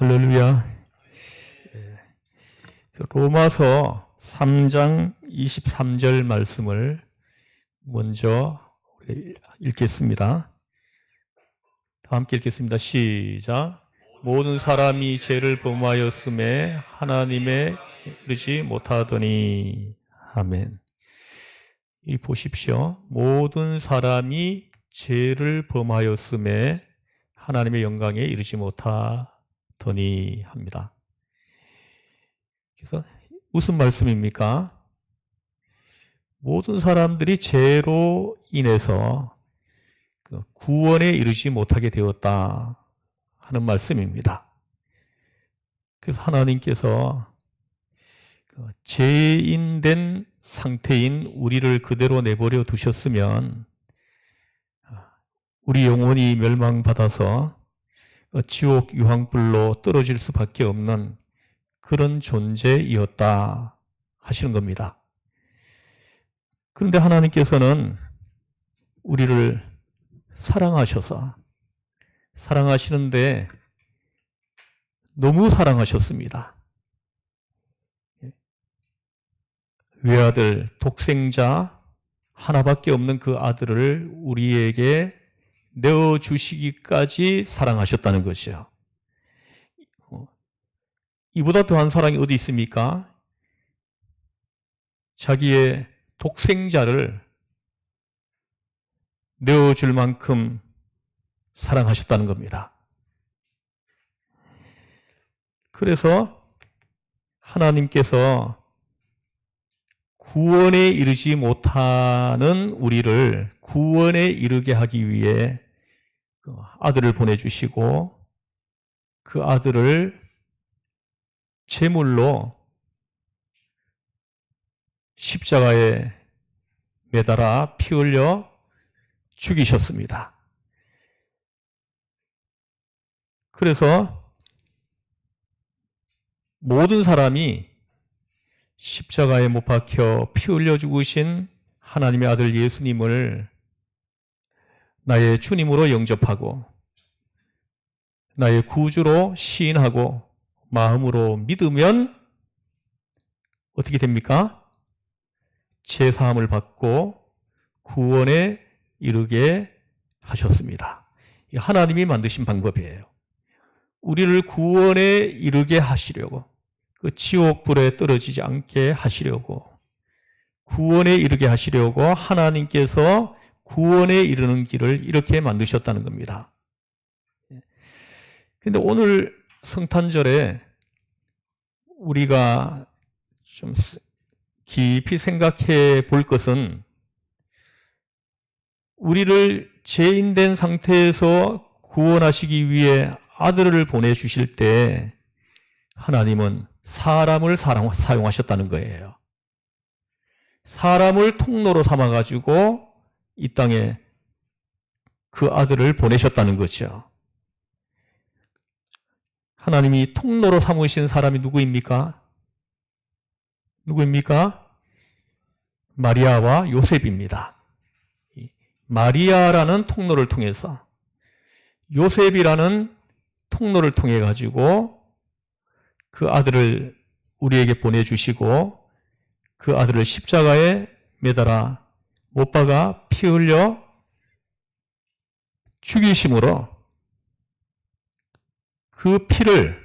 할렐루야. 예, 로마서 3장 23절 말씀을 먼저 읽겠습니다. 다 함께 읽겠습니다. 시작. 모든 사람이 죄를 범하였음에 하나님에 이르지 못하더니. 아멘. 이 보십시오. 모든 사람이 죄를 범하였음에 하나님의 영광에 이르지 못하더니 합니다. 그래서 무슨 말씀입니까? 모든 사람들이 죄로 인해서 구원에 이르지 못하게 되었다 하는 말씀입니다. 그래서 하나님께서 죄인된 상태인 우리를 그대로 내버려 두셨으면 우리 영혼이 멸망받아서 지옥 유황불로 떨어질 수밖에 없는 그런 존재이었다 하시는 겁니다. 그런데 하나님께서는 우리를 사랑하시는데 너무 사랑하셨습니다. 외아들, 독생자 하나밖에 없는 그 아들을 우리에게 내어주시기까지 사랑하셨다는 것이요. 이보다 더한 사랑이 어디 있습니까? 자기의 독생자를 내어줄 만큼 사랑하셨다는 겁니다. 그래서 하나님께서 구원에 이르지 못하는 우리를 구원에 이르게 하기 위해 아들을 보내주시고 그 아들을 제물로 십자가에 매달아 피 흘려 죽이셨습니다. 그래서 모든 사람이 십자가에 못 박혀 피 흘려 죽으신 하나님의 아들 예수님을 나의 주님으로 영접하고 나의 구주로 시인하고 마음으로 믿으면 어떻게 됩니까? 죄 사함을 받고 구원에 이르게 하셨습니다. 하나님이 만드신 방법이에요. 우리를 구원에 이르게 하시려고, 그 지옥 불에 떨어지지 않게 하시려고, 구원에 이르게 하시려고 하나님께서 구원에 이르는 길을 이렇게 만드셨다는 겁니다. 그런데 오늘 성탄절에 우리가 좀 깊이 생각해 볼 것은 우리를 죄인된 상태에서 구원하시기 위해 아들을 보내주실 때 하나님은 사람을 사용하셨다는 거예요. 사람을 통로로 삼아가지고 이 땅에 그 아들을 보내셨다는 거죠. 하나님이 통로로 삼으신 사람이 누구입니까? 마리아와 요셉입니다. 마리아라는 통로를 통해서 요셉이라는 통로를 통해 가지고 그 아들을 우리에게 보내주시고 그 아들을 십자가에 매달아 못 박아 피 흘려 죽이심으로 그 피를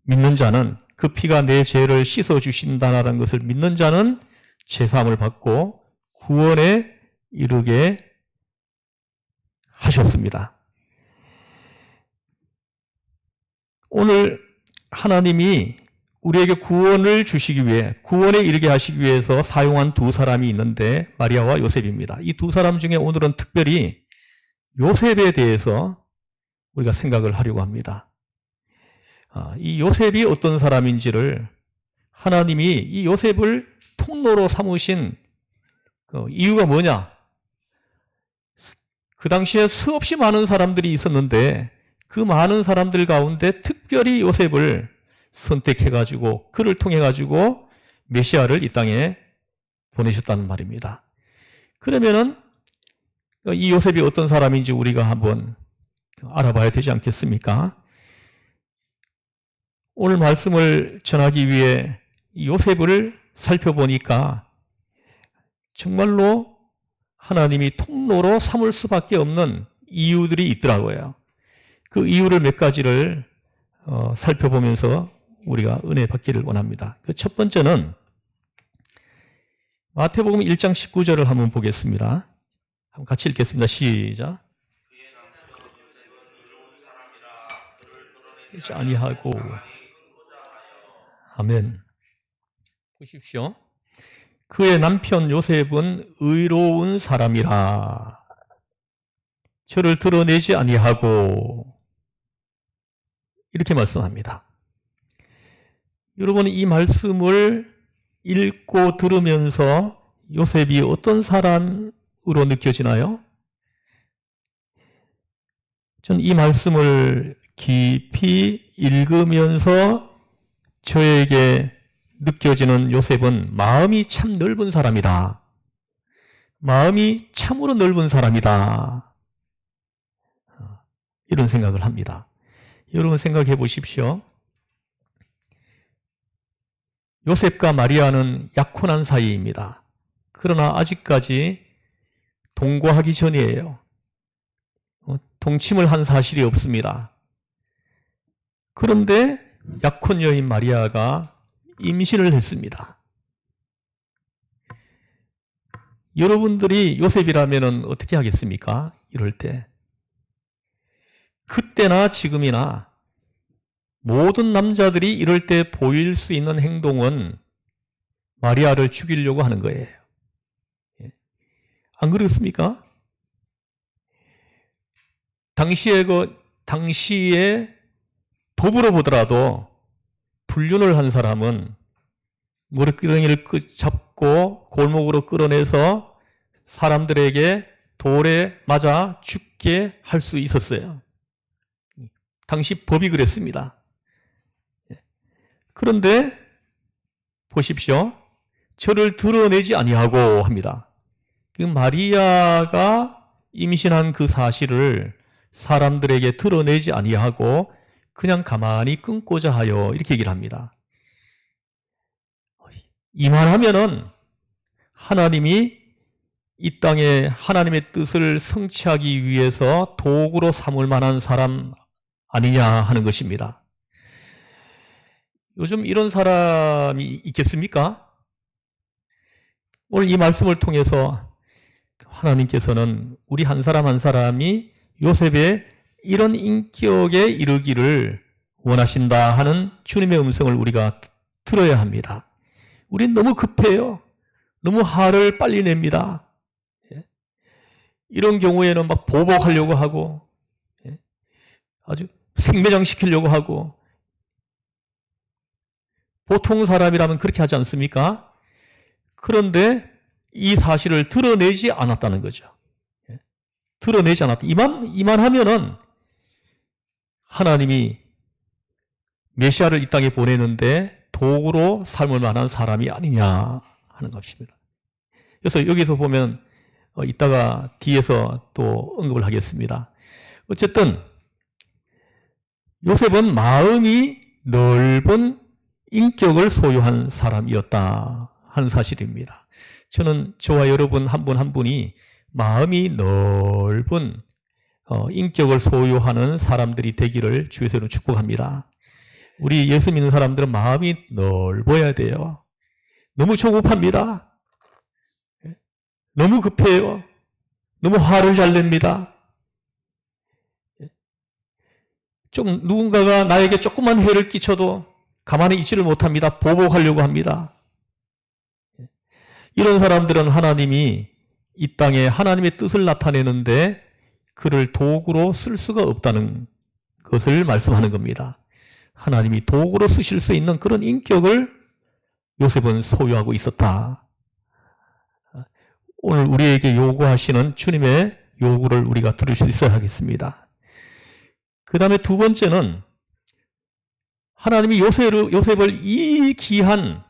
믿는 자는, 그 피가 내 죄를 씻어주신다는 것을 믿는 자는 제사함을 받고 구원에 이르게 하셨습니다. 오늘 하나님이 우리에게 구원을 주시기 위해, 구원에 이르게 하시기 위해서 사용한 두 사람이 있는데 마리아와 요셉입니다. 이 두 사람 중에 오늘은 특별히 요셉에 대해서 우리가 생각을 하려고 합니다. 이 요셉이 어떤 사람인지를 하나님이 이 요셉을 통로로 삼으신 이유가 뭐냐? 그 당시에 수없이 많은 사람들이 있었는데 그 많은 사람들 가운데 특별히 요셉을 선택해가지고 그를 통해가지고 메시아를 이 땅에 보내셨다는 말입니다. 그러면은 이 요셉이 어떤 사람인지 우리가 한번 알아봐야 되지 않겠습니까? 오늘 말씀을 전하기 위해 요셉을 살펴보니까 정말로 하나님이 통로로 삼을 수밖에 없는 이유들이 있더라고요. 그 이유를 몇 가지를 살펴보면서 우리가 은혜 받기를 원합니다. 그 첫 번째는 마태복음 1장 19절을 한번 보겠습니다. 한번 같이 읽겠습니다. 시작. 그렇지 아니하고 아멘. 보십시오. 그의 남편 요셉은 의로운 사람이라 저를 드러내지 아니하고 이렇게 말씀합니다. 여러분 이 말씀을 읽고 들으면서 요셉이 어떤 사람으로 느껴지나요? 전 이 말씀을 깊이 읽으면서 저에게 느껴지는 요셉은 마음이 참 넓은 사람이다. 마음이 참으로 넓은 사람이다. 이런 생각을 합니다. 여러분 생각해 보십시오. 요셉과 마리아는 약혼한 사이입니다. 그러나 아직까지 동거하기 전이에요. 동침을 한 사실이 없습니다. 그런데 약혼 여인 마리아가 임신을 했습니다. 여러분들이 요셉이라면 어떻게 하겠습니까? 이럴 때. 그때나 지금이나 모든 남자들이 이럴 때 보일 수 있는 행동은 마리아를 죽이려고 하는 거예요. 안 그렇습니까? 당시에 법으로 보더라도 불륜을 한 사람은 머리끄덩이를 잡고 골목으로 끌어내서 사람들에게 돌에 맞아 죽게 할 수 있었어요. 당시 법이 그랬습니다. 그런데 보십시오. 저를 드러내지 아니하고 합니다. 그 마리아가 임신한 그 사실을 사람들에게 드러내지 아니하고 그냥 가만히 끊고자 하여 이렇게 얘기를 합니다. 이만하면은 하나님이 이 땅에 하나님의 뜻을 성취하기 위해서 도구로 삼을 만한 사람 아니냐 하는 것입니다. 요즘 이런 사람이 있겠습니까? 오늘 이 말씀을 통해서 하나님께서는 우리 한 사람 한 사람이 요셉의 이런 인격에 이르기를 원하신다 하는 주님의 음성을 우리가 들어야 합니다. 우린 너무 급해요. 너무 화를 빨리 냅니다. 이런 경우에는 막 보복하려고 하고 아주 생매장시키려고 하고 보통 사람이라면 그렇게 하지 않습니까? 그런데 이 사실을 드러내지 않았다는 거죠. 드러내지 않았다. 이만하면은 하나님이 메시아를 이 땅에 보내는데 도구로 삶을 만한 사람이 아니냐 하는 것입니다. 그래서 여기서 보면 이따가 뒤에서 또 언급을 하겠습니다. 어쨌든 요셉은 마음이 넓은 인격을 소유한 사람이었다 하는 사실입니다. 저는 저와 여러분 한 분 한 분이 마음이 넓은 인격을 소유하는 사람들이 되기를 주에서 축복합니다. 우리 예수 믿는 사람들은 마음이 넓어야 돼요. 너무 조급합니다. 너무 급해요. 너무 화를 잘 냅니다. 좀 누군가가 나에게 조그만 해를 끼쳐도 가만히 있지를 못합니다. 보복하려고 합니다. 이런 사람들은 하나님이 이 땅에 하나님의 뜻을 나타내는데 그를 도구로 쓸 수가 없다는 것을 말씀하는 겁니다. 하나님이 도구로 쓰실 수 있는 그런 인격을 요셉은 소유하고 있었다. 오늘 우리에게 요구하시는 주님의 요구를 우리가 들을 수 있어야 하겠습니다. 그 다음에 두 번째는 하나님이 요셉을 이 귀한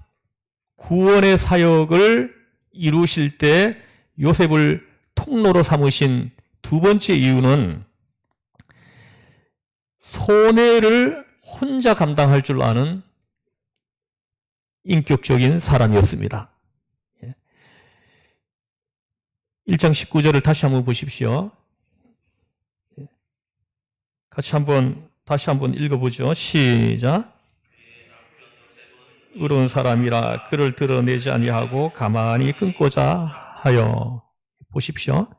구원의 사역을 이루실 때 요셉을 통로로 삼으신 두 번째 이유는 손해를 혼자 감당할 줄 아는 인격적인 사람이었습니다. 1장 19절을 다시 한번 보십시오. 다시 한번 읽어보죠. 시작. 의로운 사람이라 그를 드러내지 아니하고 가만히 끊고자 하여. 보십시오.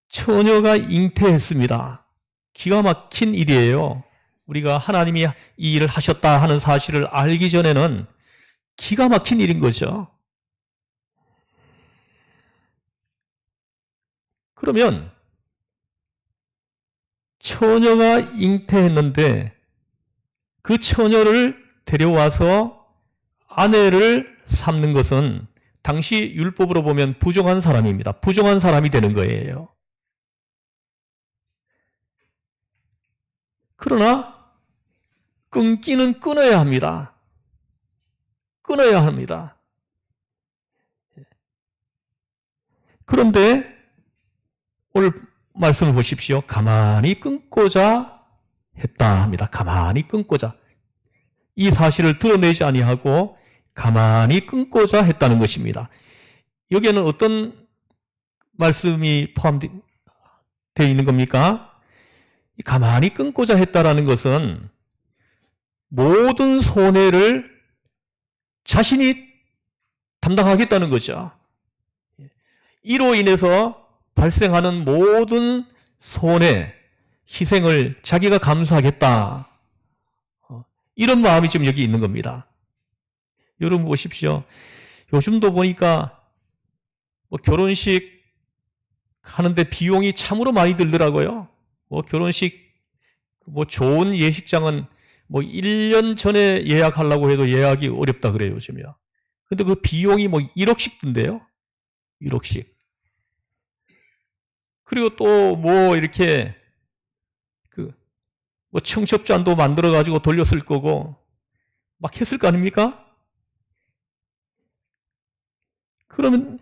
처녀가 잉태했습니다. 기가 막힌 일이에요. 우리가 하나님이 이 일을 하셨다 하는 사실을 알기 전에는 기가 막힌 일인 거죠. 그러면 처녀가 잉태했는데 그 처녀를 데려와서 아내를 삼는 것은 당시 율법으로 보면 부정한 사람입니다. 부정한 사람이 되는 거예요. 그러나 끊기는 끊어야 합니다. 끊어야 합니다. 그런데 오늘 말씀을 보십시오. 가만히 끊고자 했다 합니다. 가만히 끊고자. 이 사실을 드러내지 아니하고 가만히 끊고자 했다는 것입니다. 여기에는 어떤 말씀이 포함되어 있는 겁니까? 가만히 끊고자 했다라는 것은 모든 손해를 자신이 담당하겠다는 거죠. 이로 인해서 발생하는 모든 손해, 희생을 자기가 감수하겠다. 이런 마음이 지금 여기 있는 겁니다. 여러분 보십시오. 요즘도 보니까 결혼식 하는데 비용이 참으로 많이 들더라고요. 결혼식, 좋은 예식장은 1년 전에 예약하려고 해도 예약이 어렵다 그래요, 요즘이요. 근데 그 비용이 1억씩 든대요. 1억씩. 그리고 또 이렇게 청첩잔도 만들어가지고 돌렸을 거고 막 했을 거 아닙니까? 그러면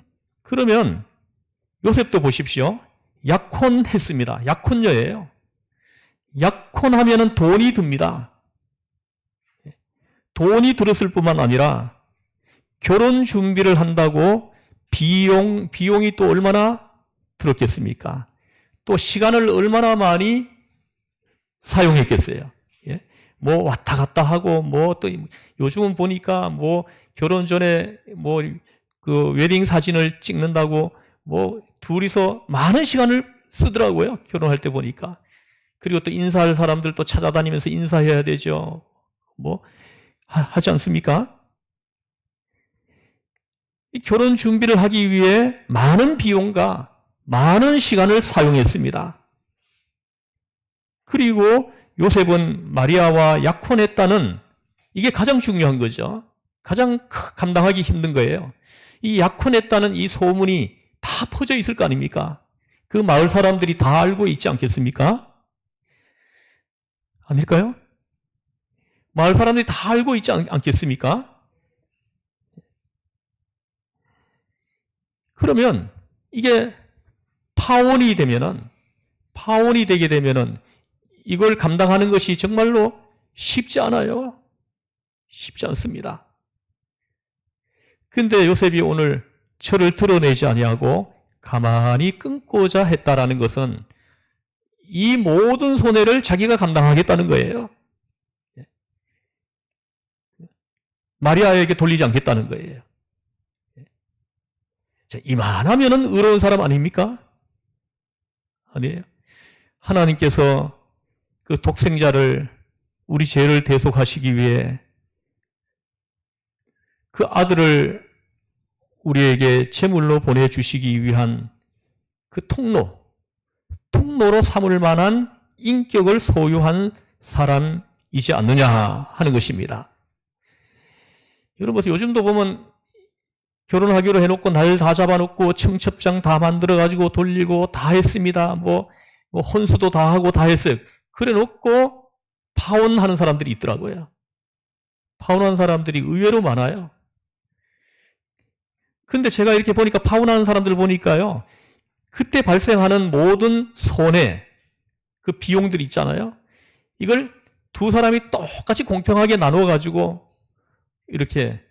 요셉도 보십시오. 약혼했습니다. 약혼녀예요. 약혼하면은 돈이 듭니다. 돈이 들었을 뿐만 아니라 결혼 준비를 한다고 비용이 또 얼마나 들었겠습니까? 또 시간을 얼마나 많이 사용했겠어요. 예? 왔다 갔다 하고 또 요즘은 보니까 결혼 전에 그 웨딩 사진을 찍는다고 둘이서 많은 시간을 쓰더라고요. 결혼할 때 보니까. 그리고 또 인사할 사람들 또 찾아다니면서 인사해야 되죠. 하지 않습니까? 이 결혼 준비를 하기 위해 많은 비용과 많은 시간을 사용했습니다. 그리고 요셉은 마리아와 약혼했다는 이게 가장 중요한 거죠. 가장 감당하기 힘든 거예요. 이 약혼했다는 이 소문이 다 퍼져 있을 거 아닙니까? 그 마을 사람들이 다 알고 있지 않겠습니까? 아닐까요? 마을 사람들이 다 알고 있지 않겠습니까? 그러면 이게 파혼이 되게 되면은 이걸 감당하는 것이 정말로 쉽지 않아요. 쉽지 않습니다. 근데 요셉이 오늘 저를 드러내지 아니하고 가만히 끊고자 했다라는 것은 이 모든 손해를 자기가 감당하겠다는 거예요. 마리아에게 돌리지 않겠다는 거예요. 이만하면은 의로운 사람 아닙니까? 아니에요. 하나님께서 그 독생자를 우리 죄를 대속하시기 위해 그 아들을 우리에게 제물로 보내주시기 위한 그 통로로 삼을 만한 인격을 소유한 사람이지 않느냐 하는 것입니다. 여러분 요즘도 보면 결혼하기로 해놓고 날 다 잡아놓고 청첩장 다 만들어가지고 돌리고 다 했습니다. 혼수도 다 하고 다 했어요. 그래 놓고 파혼하는 사람들이 있더라고요. 파혼하는 사람들이 의외로 많아요. 근데 제가 이렇게 보니까 파혼하는 사람들 보니까요. 그때 발생하는 모든 손해, 그 비용들 있잖아요. 이걸 두 사람이 똑같이 공평하게 나누어가지고 이렇게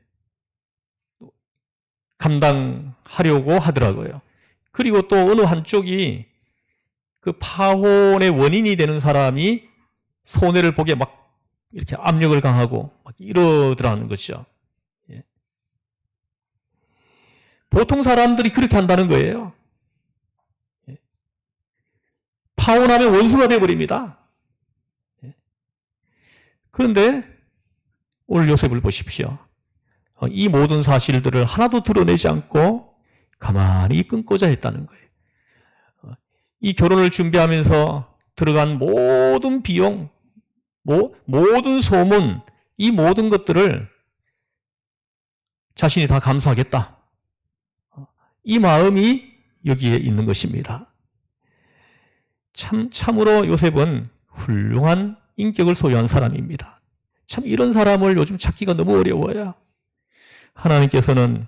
감당하려고 하더라고요. 그리고 또 어느 한쪽이 그 파혼의 원인이 되는 사람이 손해를 보게 막 이렇게 압력을 가하고 막 이러더라는 거죠. 예. 보통 사람들이 그렇게 한다는 거예요. 예. 파혼하면 원수가 되어버립니다. 예. 그런데 오늘 요셉을 보십시오. 이 모든 사실들을 하나도 드러내지 않고 가만히 끊고자 했다는 거예요. 이 결혼을 준비하면서 들어간 모든 비용, 모든 소문, 이 모든 것들을 자신이 다 감수하겠다. 이 마음이 여기에 있는 것입니다. 참으로 요셉은 훌륭한 인격을 소유한 사람입니다. 참 이런 사람을 요즘 찾기가 너무 어려워요. 하나님께서는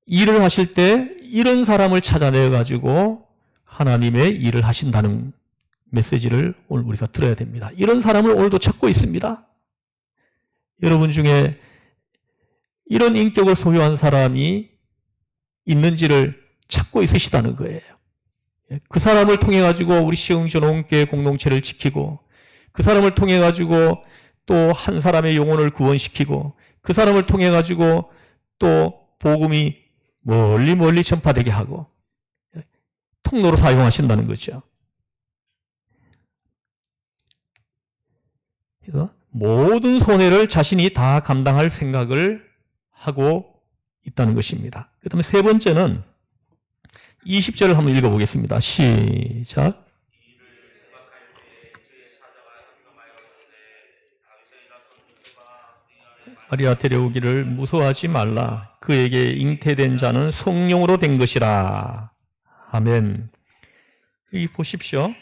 일을 하실 때 이런 사람을 찾아내가지고 하나님의 일을 하신다는 메시지를 오늘 우리가 들어야 됩니다. 이런 사람을 오늘도 찾고 있습니다. 여러분 중에 이런 인격을 소유한 사람이 있는지를 찾고 있으시다는 거예요. 그 사람을 통해 가지고 우리 시흥전원교회 공동체를 지키고, 그 사람을 통해 가지고 또 한 사람의 영혼을 구원시키고, 그 사람을 통해 가지고 또 복음이 멀리 멀리 전파되게 하고 통로로 사용하신다는 거죠. 그래서 모든 손해를 자신이 다 감당할 생각을 하고 있다는 것입니다. 그 다음에 세 번째는 20절을 한번 읽어보겠습니다. 시작. 마리아 데려오기를 무서워하지 말라. 그에게 잉태된 자는 성령으로 된 것이라. 아멘. 여기 보십시오.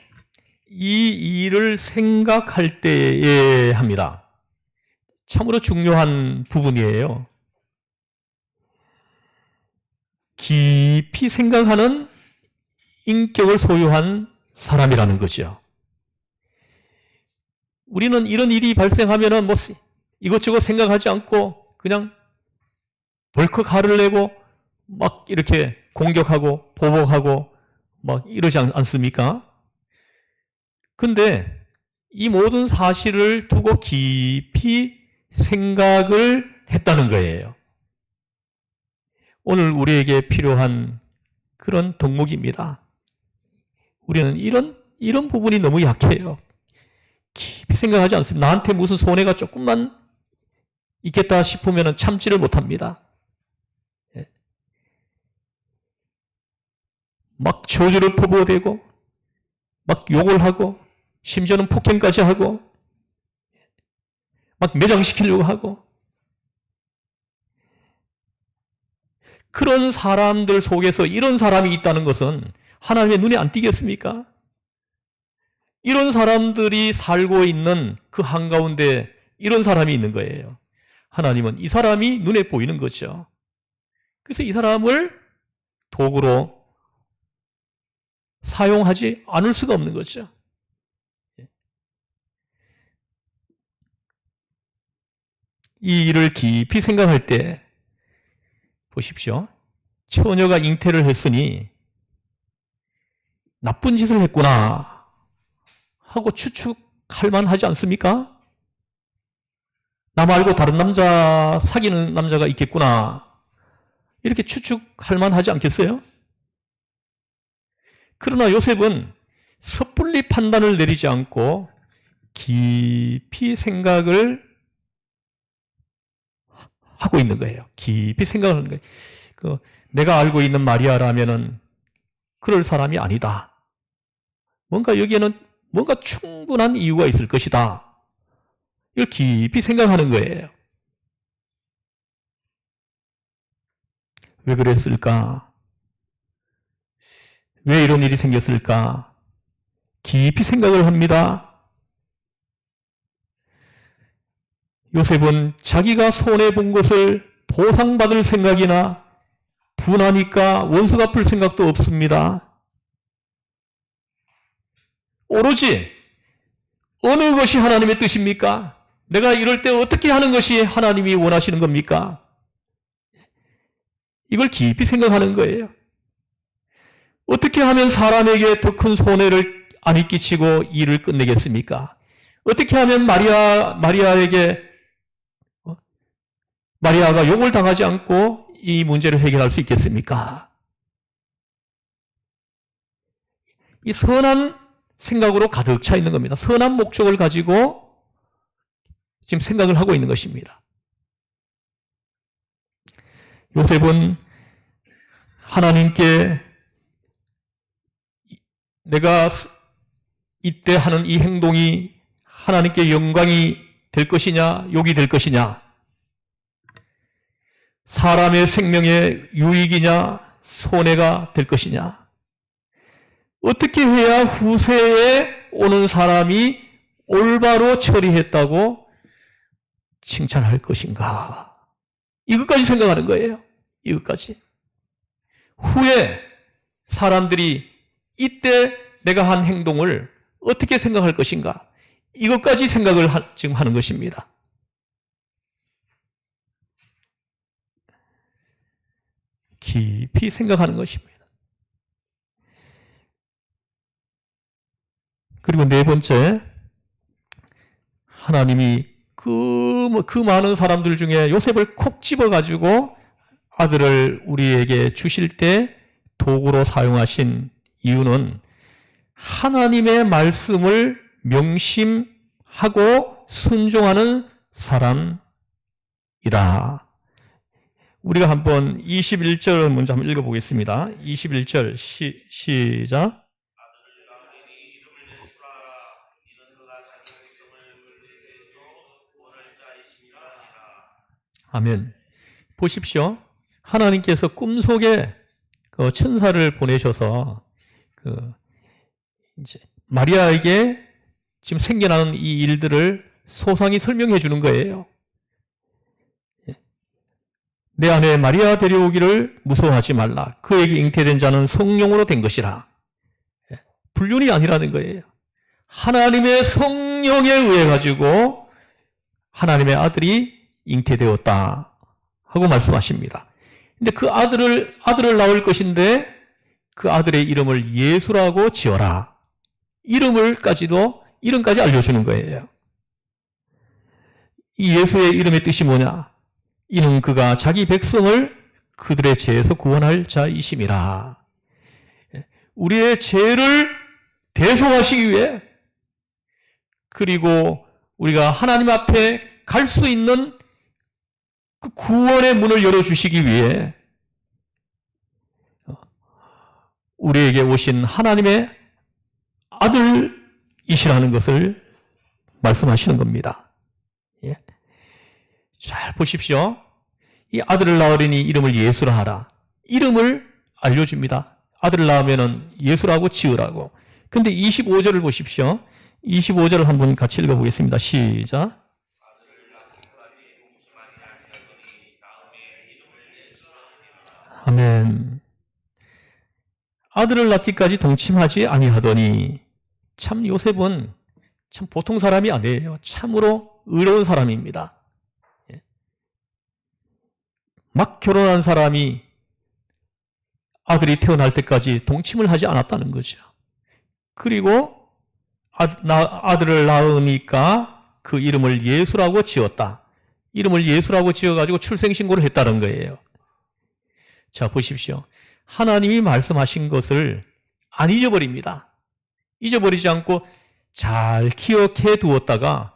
이 일을 생각할 때에 합니다. 참으로 중요한 부분이에요. 깊이 생각하는 인격을 소유한 사람이라는 거죠. 우리는 이런 일이 발생하면은 뭐 이것저것 생각하지 않고 그냥 벌컥 화를 내고 막 이렇게 공격하고 보복하고 막 이러지 않습니까? 근데 이 모든 사실을 두고 깊이 생각을 했다는 거예요. 오늘 우리에게 필요한 그런 덕목입니다. 우리는 이런 부분이 너무 약해요. 깊이 생각하지 않습니다. 나한테 무슨 손해가 조금만 있겠다 싶으면 참지를 못합니다. 막 저주를 퍼부어대고 막 욕을 하고 심지어는 폭행까지 하고 막 매장시키려고 하고, 그런 사람들 속에서 이런 사람이 있다는 것은 하나님의 눈에 안 띄겠습니까? 이런 사람들이 살고 있는 그 한가운데 이런 사람이 있는 거예요. 하나님은 이 사람이 눈에 보이는 거죠. 그래서 이 사람을 도구로 사용하지 않을 수가 없는 거죠. 이 일을 깊이 생각할 때 보십시오. 처녀가 잉태를 했으니 나쁜 짓을 했구나 하고 추측할 만하지 않습니까? 나 말고 다른 남자 사귀는 남자가 있겠구나 이렇게 추측할 만하지 않겠어요? 그러나 요셉은 섣불리 판단을 내리지 않고 깊이 생각을 하고 있는 거예요. 깊이 생각을 하는 거예요. 내가 알고 있는 마리아라면은 그럴 사람이 아니다. 뭔가 여기에는 뭔가 충분한 이유가 있을 것이다. 이걸 깊이 생각하는 거예요. 왜 그랬을까? 왜 이런 일이 생겼을까? 깊이 생각을 합니다. 요셉은 자기가 손해본 것을 보상받을 생각이나 분하니까 원수 갚을 생각도 없습니다. 오로지 어느 것이 하나님의 뜻입니까? 내가 이럴 때 어떻게 하는 것이 하나님이 원하시는 겁니까? 이걸 깊이 생각하는 거예요. 어떻게 하면 사람에게 더 큰 손해를 안 끼치고 일을 끝내겠습니까? 어떻게 하면 마리아가 욕을 당하지 않고 이 문제를 해결할 수 있겠습니까? 이 선한 생각으로 가득 차 있는 겁니다. 선한 목적을 가지고 지금 생각을 하고 있는 것입니다. 요셉은 하나님께 내가 이때 하는 이 행동이 하나님께 영광이 될 것이냐, 욕이 될 것이냐, 사람의 생명에 유익이냐, 손해가 될 것이냐, 어떻게 해야 후세에 오는 사람이 올바로 처리했다고 칭찬할 것인가? 이것까지 생각하는 거예요. 이것까지. 후에 사람들이 이때 내가 한 행동을 어떻게 생각할 것인가? 이것까지 생각을 지금 하는 것입니다. 깊이 생각하는 것입니다. 그리고 네 번째, 하나님이 그 많은 사람들 중에 요셉을 콕 집어가지고 아들을 우리에게 주실 때 도구로 사용하신 이유는 하나님의 말씀을 명심하고 순종하는 사람이라. 우리가 한번 21절 먼저 한번 읽어보겠습니다. 21절 시작. 아멘. 보십시오. 하나님께서 꿈속에 그 천사를 보내셔서 이제 마리아에게 지금 생겨나는 이 일들을 소상히 설명해 주는 거예요. 내 아내 마리아 데려오기를 무서워하지 말라. 그에게 잉태된 자는 성령으로 된 것이라. 불륜이 아니라는 거예요. 하나님의 성령에 의해 가지고 하나님의 아들이 잉태되었다 하고 말씀하십니다. 근데 그 아들을 낳을 것인데 그 아들의 이름을 예수라고 지어라. 이름까지 알려주는 거예요. 이 예수의 이름의 뜻이 뭐냐? 이는 그가 자기 백성을 그들의 죄에서 구원할 자이심이라. 우리의 죄를 대속하시기 위해, 그리고 우리가 하나님 앞에 갈 수 있는 그 구원의 문을 열어주시기 위해 우리에게 오신 하나님의 아들이시라는 것을 말씀하시는 겁니다. 예. 잘 보십시오. 이 아들을 낳으리니 이름을 예수라 하라. 이름을 알려줍니다. 아들을 낳으면 예수라고 지으라고. 근데 25절을 보십시오. 25절을 한번 같이 읽어보겠습니다. 시작. 아멘. 아들을 낳기까지 동침하지 아니하더니, 참 요셉은 참 보통 사람이 아니에요. 참으로 의로운 사람입니다. 막 결혼한 사람이 아들이 태어날 때까지 동침을 하지 않았다는 거죠. 그리고 아들을 낳으니까 그 이름을 예수라고 지었다. 이름을 예수라고 지어가지고 출생신고를 했다는 거예요. 자, 보십시오. 하나님이 말씀하신 것을 안 잊어버립니다. 잊어버리지 않고 잘 기억해 두었다가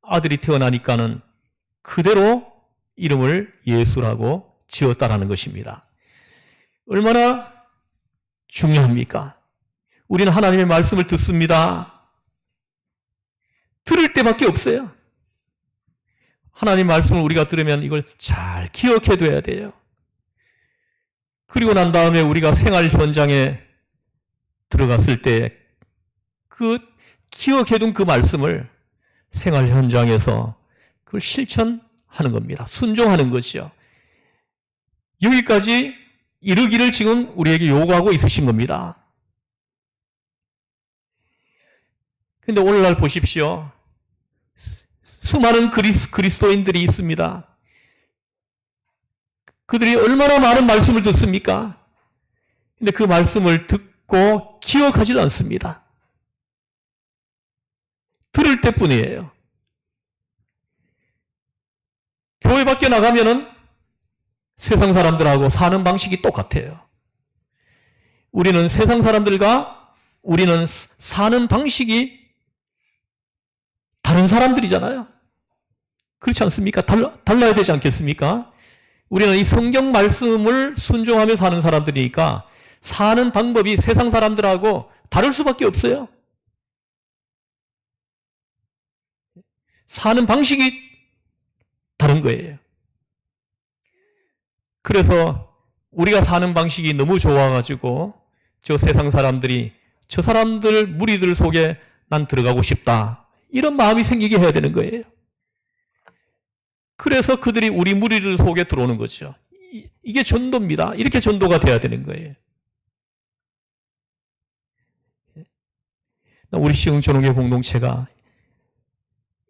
아들이 태어나니까는 그대로 이름을 예수라고 지었다라는 것입니다. 얼마나 중요합니까? 우리는 하나님의 말씀을 듣습니다. 들을 때밖에 없어요. 하나님 말씀을 우리가 들으면 이걸 잘 기억해 둬야 돼요. 그리고 난 다음에 우리가 생활 현장에 들어갔을 때 그 기억해둔 그 말씀을 생활 현장에서 그걸 실천하는 겁니다. 순종하는 것이요. 여기까지 이르기를 지금 우리에게 요구하고 있으신 겁니다. 근데 오늘날 보십시오. 수많은 그리스도인들이 있습니다. 그들이 얼마나 많은 말씀을 듣습니까? 근데 그 말씀을 듣고 기억하지 않습니다. 들을 때뿐이에요. 교회 밖에 나가면은 세상 사람들하고 사는 방식이 똑같아요. 우리는 세상 사람들과 우리는 사는 방식이 다른 사람들이잖아요. 그렇지 않습니까? 달라야 되지 않겠습니까? 우리는 이 성경 말씀을 순종하며 사는 사람들이니까 사는 방법이 세상 사람들하고 다를 수밖에 없어요. 사는 방식이 다른 거예요. 그래서 우리가 사는 방식이 너무 좋아가지고 저 세상 사람들이 저 사람들 무리들 속에 난 들어가고 싶다. 이런 마음이 생기게 해야 되는 거예요. 그래서 그들이 우리 무리들 속에 들어오는 거죠. 이게 전도입니다. 이렇게 전도가 돼야 되는 거예요. 우리 시흥전홍회 공동체가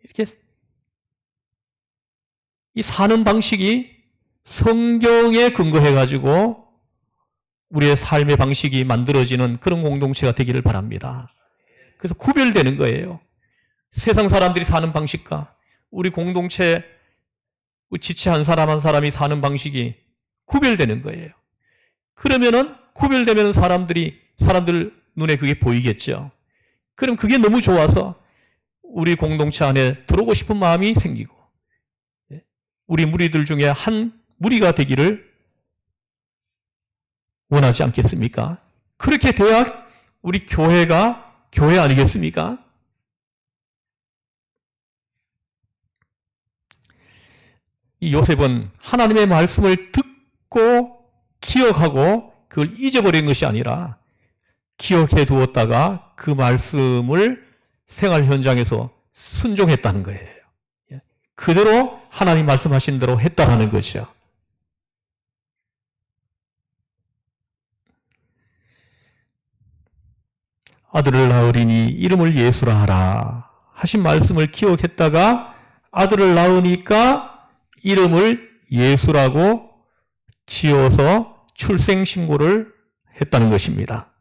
이렇게 이 사는 방식이 성경에 근거해가지고 우리의 삶의 방식이 만들어지는 그런 공동체가 되기를 바랍니다. 그래서 구별되는 거예요. 세상 사람들이 사는 방식과 우리 공동체 지체 한 사람 한 사람이 사는 방식이 구별되는 거예요. 그러면은 구별되면 사람들 눈에 그게 보이겠죠. 그럼 그게 너무 좋아서 우리 공동체 안에 들어오고 싶은 마음이 생기고 우리 무리들 중에 한 무리가 되기를 원하지 않겠습니까? 그렇게 돼야 우리 교회가 교회 아니겠습니까? 이 요셉은 하나님의 말씀을 듣고 기억하고 그걸 잊어버린 것이 아니라 기억해 두었다가 그 말씀을 생활 현장에서 순종했다는 거예요. 그대로 하나님 말씀하신 대로 했다라는 거죠. 아들을 낳으리니 이름을 예수라 하라 하신 말씀을 기억했다가 아들을 낳으니까 이름을 예수라고 지어서 출생신고를 했다는 것입니다.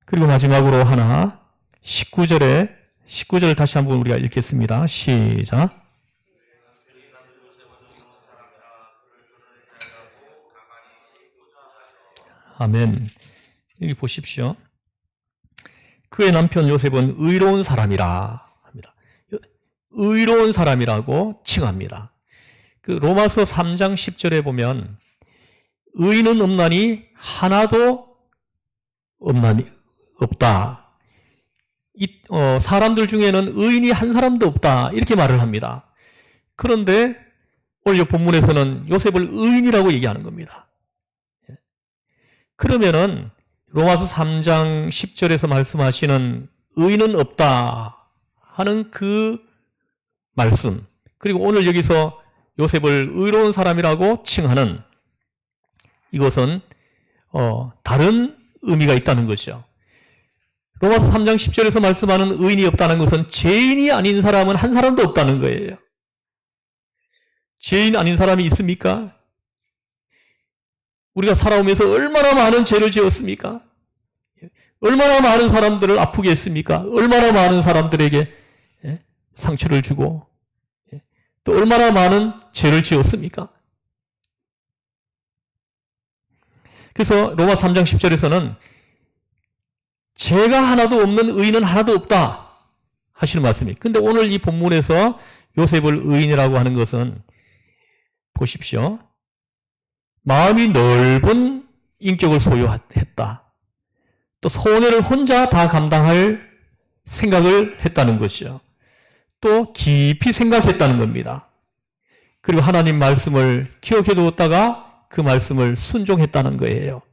그리고 마지막으로 하나 19절 다시 한번 우리가 읽겠습니다. 시작. 아멘. 여기 보십시오. 그의 남편 요셉은 의로운 사람이라 합니다. 의로운 사람이라고 칭합니다. 그 로마서 3장 10절에 보면 의인은 없나니 하나도 없다. 사람들 중에는 의인이 한 사람도 없다. 이렇게 말을 합니다. 그런데 오늘 본문에서는 요셉을 의인이라고 얘기하는 겁니다. 그러면은 로마서 3장 10절에서 말씀하시는 의인은 없다 하는 그 말씀, 그리고 오늘 여기서 요셉을 의로운 사람이라고 칭하는 이것은 다른 의미가 있다는 것이죠. 로마서 3장 10절에서 말씀하는 의인이 없다는 것은 죄인이 아닌 사람은 한 사람도 없다는 거예요. 죄인 아닌 사람이 있습니까? 우리가 살아오면서 얼마나 많은 죄를 지었습니까? 얼마나 많은 사람들을 아프게 했습니까? 얼마나 많은 사람들에게 상처를 주고 또 얼마나 많은 죄를 지었습니까? 그래서 로마 3장 10절에서는 죄가 하나도 없는 의인은 하나도 없다 하시는 말씀이에요. 근데 오늘 이 본문에서 요셉을 의인이라고 하는 것은 보십시오. 마음이 넓은 인격을 소유했다. 또 손해를 혼자 다 감당할 생각을 했다는 것이죠. 또 깊이 생각했다는 겁니다. 그리고 하나님 말씀을 기억해 두었다가 그 말씀을 순종했다는 거예요.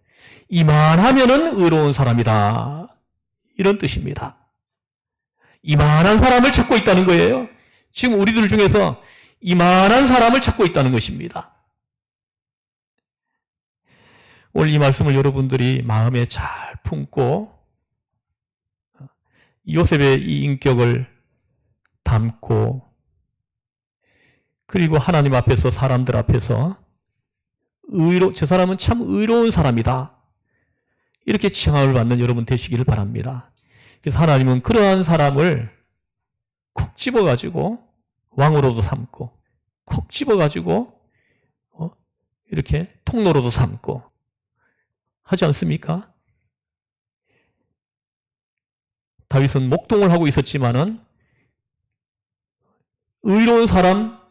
이만하면은 의로운 사람이다. 이런 뜻입니다. 이만한 사람을 찾고 있다는 거예요. 지금 우리들 중에서 이만한 사람을 찾고 있다는 것입니다. 오늘 이 말씀을 여러분들이 마음에 잘 품고 요셉의 이 인격을 담고 그리고 하나님 앞에서 사람들 앞에서 저 사람은 참 의로운 사람이다. 이렇게 칭함을 받는 여러분 되시기를 바랍니다. 그래서 하나님은 그러한 사람을 콕 집어가지고 왕으로도 삼고 콕 집어가지고 이렇게 통로로도 삼고 하지 않습니까? 다윗은 목동을 하고 있었지만은 의로운 사람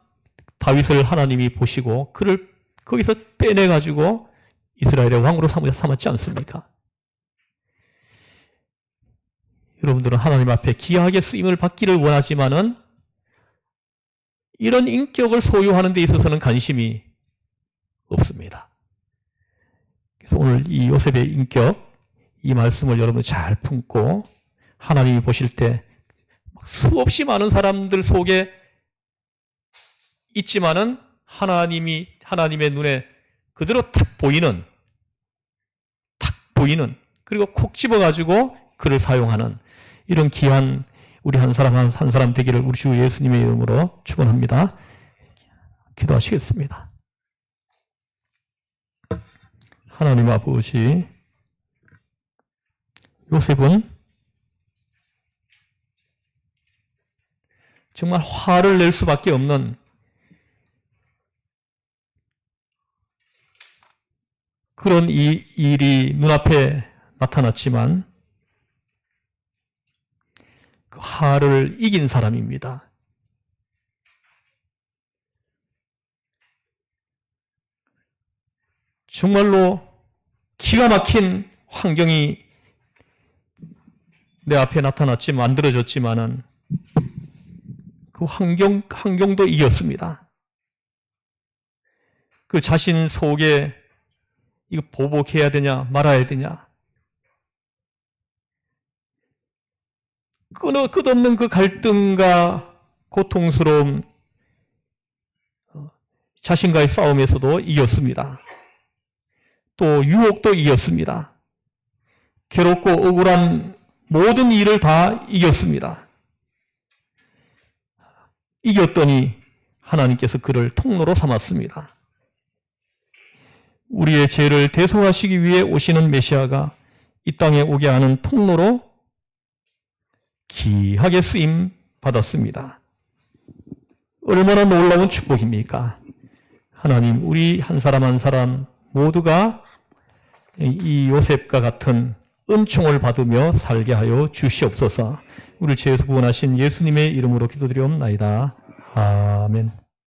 다윗을 하나님이 보시고 그를 거기서 빼내가지고 이스라엘의 왕으로 삼았지 않습니까? 여러분들은 하나님 앞에 귀하게 쓰임을 받기를 원하지만은 이런 인격을 소유하는 데 있어서는 관심이 없습니다. 그래서 오늘 이 요셉의 인격, 이 말씀을 여러분 잘 품고 하나님이 보실 때 수없이 많은 사람들 속에 있지만은 하나님의 눈에 그대로 탁 보이는 그리고 콕 집어가지고 그를 사용하는 이런 귀한 우리 한 사람 한 사람 되기를 우리 주 예수님의 이름으로 축원합니다. 기도하시겠습니다. 하나님 아버지, 요셉은 정말 화를 낼 수밖에 없는 그런 이 일이 눈앞에 나타났지만 그 화를 이긴 사람입니다. 정말로 기가 막힌 환경이 내 앞에 만들어졌지만은 그 환경도 이겼습니다. 그 자신 속에 이거 보복해야 되냐 말아야 되냐 끝없는 그 갈등과 고통스러움 자신과의 싸움에서도 이겼습니다. 또 유혹도 이겼습니다. 괴롭고 억울한 모든 일을 다 이겼습니다. 이겼더니 하나님께서 그를 통로로 삼았습니다. 우리의 죄를 대속하시기 위해 오시는 메시아가 이 땅에 오게 하는 통로로 귀하게 쓰임 받았습니다. 얼마나 놀라운 축복입니까? 하나님, 우리 한 사람 한 사람 모두가 이 요셉과 같은 은총을 받으며 살게 하여 주시옵소서. 우리 죄에서 구원하신 예수님의 이름으로 기도드리옵나이다. 아멘.